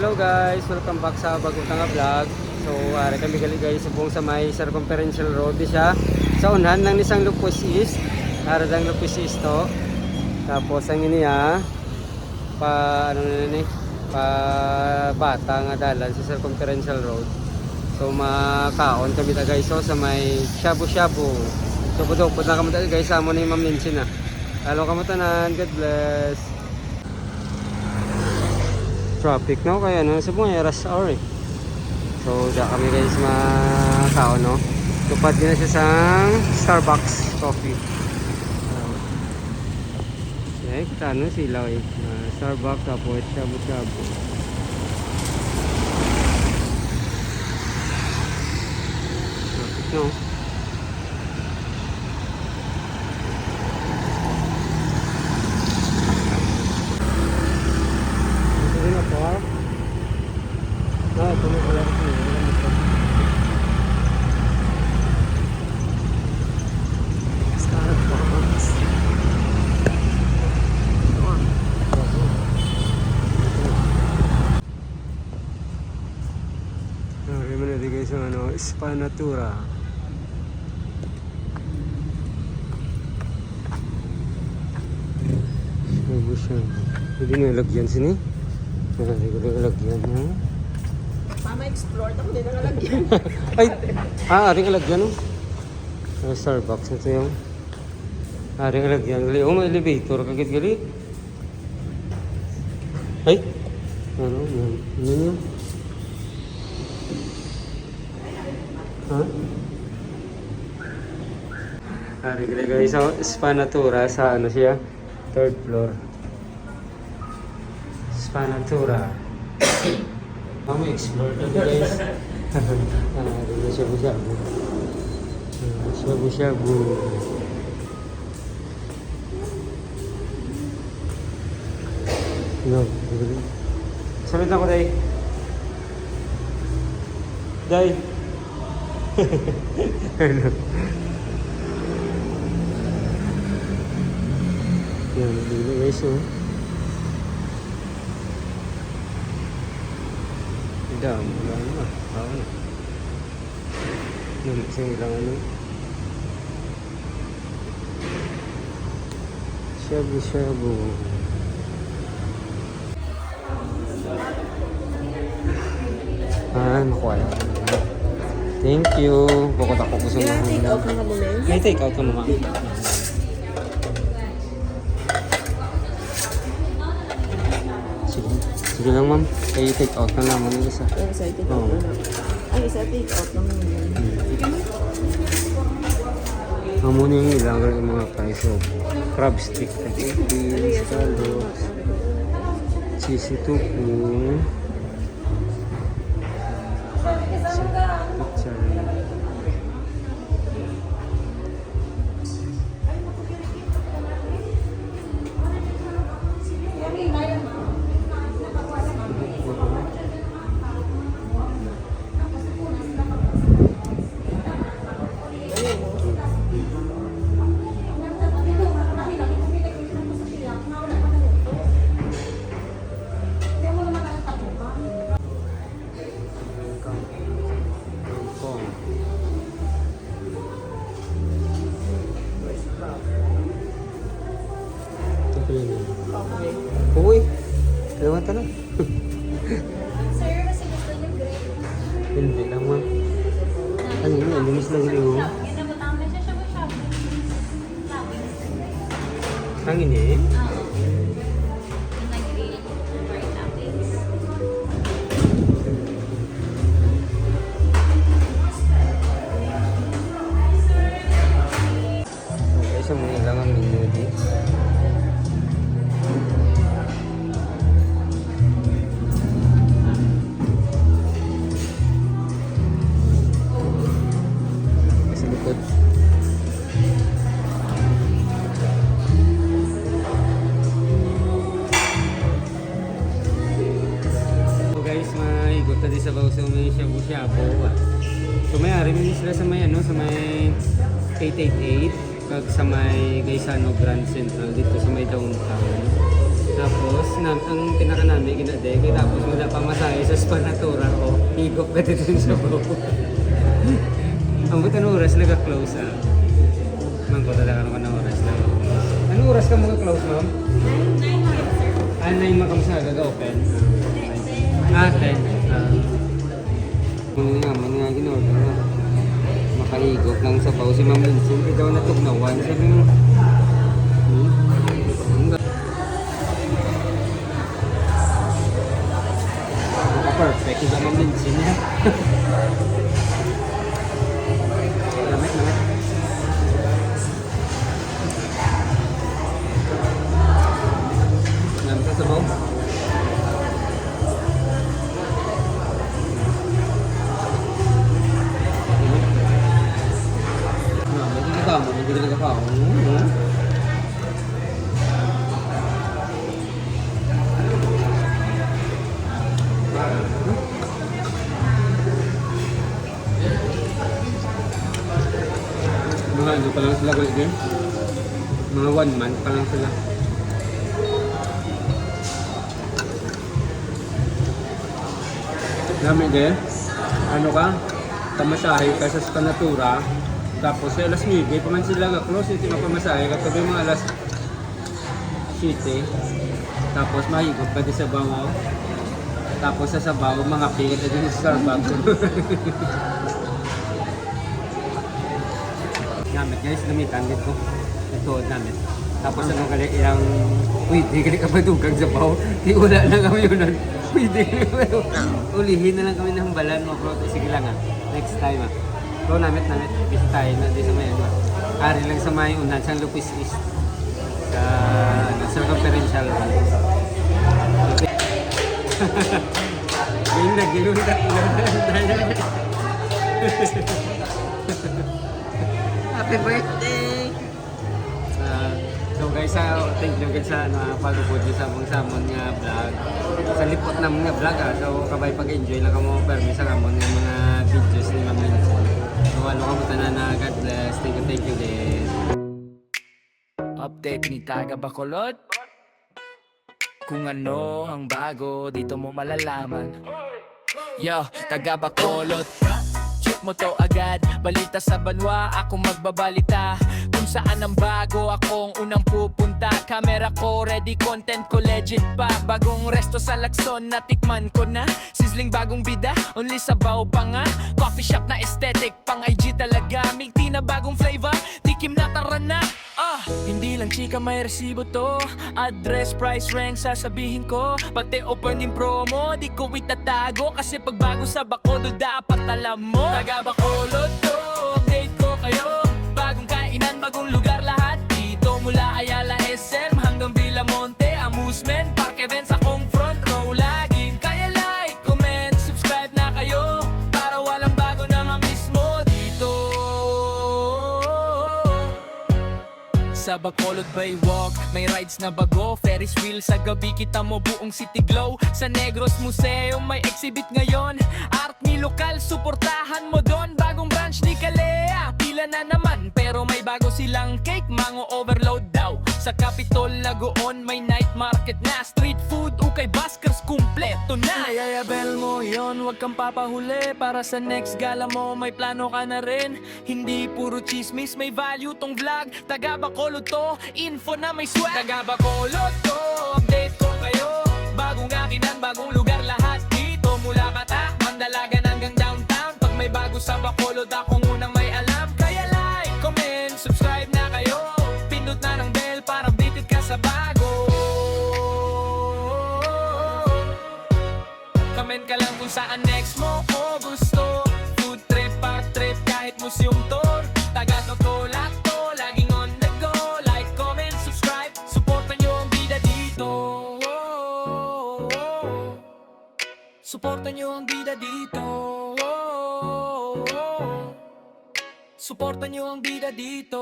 Hello guys, welcome back sa bagong nga vlog. So, ari kami gali guys subong sa may circumferential road di siya. Sa unahan ng isang Lupus East. Ara dang Lupus East to. Tapos ang iniya pa ano na ni pa bata nga dalan sa circumferential road. So makaon kami ta guys so sa may shabu-shabu. So budok na kami ta guys sa mo ni Ma'am Lindsay na. Hello kamatanan, God bless. Traffic no kaya no sa mga rush hour eh. So diyan kami guys makaon no. Tupad din na siya sa Starbucks coffee. Eh kita ano sila eh. Starbucks tapos shabu-shabu. Traffic no. Spa Natura. Hindi nga lagyan sini. Hindi ko na lagyan ha. Mama explore ako din ang lagyan. Ay, aring lagyan no. Starbucks ito yung aring lagyan. Gali, may elevator kagit gali. Ay, ano yun? Ha? Ari gali guys, so Spa Natura sa ano siya? Third floor. Spa Natura. Mama explore to guys. Ari na shabu-shabu. Shabu-shabu. No, gali. Salit lang ko day. Day. Ano? Yan, dito guys oh. Dami, wala na. Tao na. Yan, isang ilang ano. Shabu-shabu. Nakuha lang. Thank you. Bukod ako gusto mo. Take out na muna. May take out ka mo ma'am. Sige lang ma'am. Kayo take out na naman yung isa. Yung isa take out na. Ay, isa take out na muna. Muna yung ilang yung mga price of crab stick. Scallops. Sisi tuku. Okay. Uy, kailangan ka na. Sir, kasi gusto niyo grade. Hindi lang ma'am. Ano yun? Limis lang yun. Yun na matama siya shabu-shabu. Ang ini? Oo. Yung nag-grill for toppings. Okay, so muna lang ang menu dito. Sa likod. So guys, maigot na din sa Bauso may shabu-shabu. So may ari sila sa may ano, sa may 888. kag sa may Gaisano Grand Central dito sa may downtown. Tapos ang pinaka namin ginade kay tapos wala pa masahe Ba't ito yung sabaw? Ang buta ng oras nag-close ah. Man ko talaga naman ng oras na. Anong oras ka mag-close, ma'am? 9 p.m. sir. 9 makamsa gag-open. 10. 10. Mga ginorder na. Makaigop lang sa baw si Ma'am Lindsay. Ikaw natugnawan. Sabi mo, perfect yung Ma'am Lindsay niya. Lamit, lamit. Lamit sa sabaw. Hindi ka nagkakaon. Mga ano pa lang sila kulit din. Mga 1 month pa lang sila. Namin din. Ano ka? Tamasahe ka sa Panatura. Tapos sa alas 9, pa man sila close, hindi mapamasahe. Katabi mga alas 7. Tapos mahigop ka din sa bangaw. Tapos sa sabaw, mga pigat na din sa Starbucks. Gamit guys, gamitan dito. Ito, gamit. Tapos ano kali ilang, pwede kali ka madugang sa baw. Di wala na kami yun. Pwede. Ulihin na lang kami ng balan mo bro. Sige lang ah. Next time ah. So, namit. Busy tayo na di sa may ano. Ari lang sa may unan sa Lupis East. Sa circumferential. Okay. Yung nag-inom tatlo. Happy birthday! So guys, thank you guys sa pagupod sa mong samon nga vlog. Sa lipot na mga vlog ah. So kabay pag-enjoy lang kamo permi sa kamon nga mga videos ni Ma'am Lindsay. So ano ka mo tanan na God bless. Thank you din. Update ni Taga Bacolod. Kung ano ang bago, dito mo malalaman. Yo, Taga Bacolod. Check mo to agad. Balita sa banwa, ako magbabalita. Kung saan ang bago, akong unang pupunta. Camera ko ready, content ko legit pa. Bagong resto sa Lacson, natikman ko na. Sizzling bagong bida, only sabaw pa nga. Coffee shop na aesthetic, pang IG talaga. Milk tea na bagong flavor, tikim na tara na. Hindi lang chika may resibo to. Address, price, rank, sasabihin ko. Pati opening promo, di ko itatago. Kasi pag bago sa Bacolod, dapat alam mo. Taga Bacolod to, update ko kayo. Bagong kainan, bagong lugar lahat dito. Mula Ayala SM hanggang Villamonte, amusement, park events, akong front row laging. Kaya like, comment, subscribe na kayo. Para walang bago na nga mismo dito. Sa Bacolod Baywalk, may rides na bago. Ferris wheel sa gabi, kita mo buong city glow. Sa Negros Museum, may exhibit ngayon. Art ni lokal, suportahan mo doon. Bagong branch ni Kalea, pila na naman. Pero may bago silang cake, mango overload daw. Sa Capitol Lagoon, may night market na. Street food, ukay baskers, kumpleto na. Nayayabel mo yon, wag kang papahuli. Para sa next gala mo, may plano ka na rin. Hindi puro chismis, may value tong vlog. Taga Bacolod to, info na may swag. Taga Bacolod to, update ko kayo. Bagong akinan, bagong lugar lahat dito. Mula Bata, Mandalagan hanggang downtown. Pag may bago sa Bacolod, akong unang may alam. Kaya like, comment, subscribe na kayo. Pindot na ng bell para updated ka sa bago. Comment ka lang kung saan next mo o gusto. Food trip, park trip, kahit museum tour. Taga Totolac to, laging on the go. Like, comment, subscribe, supportan nyo ang bida dito. Supportan nyo ang bida dito. Supportan nyo ang bida dito.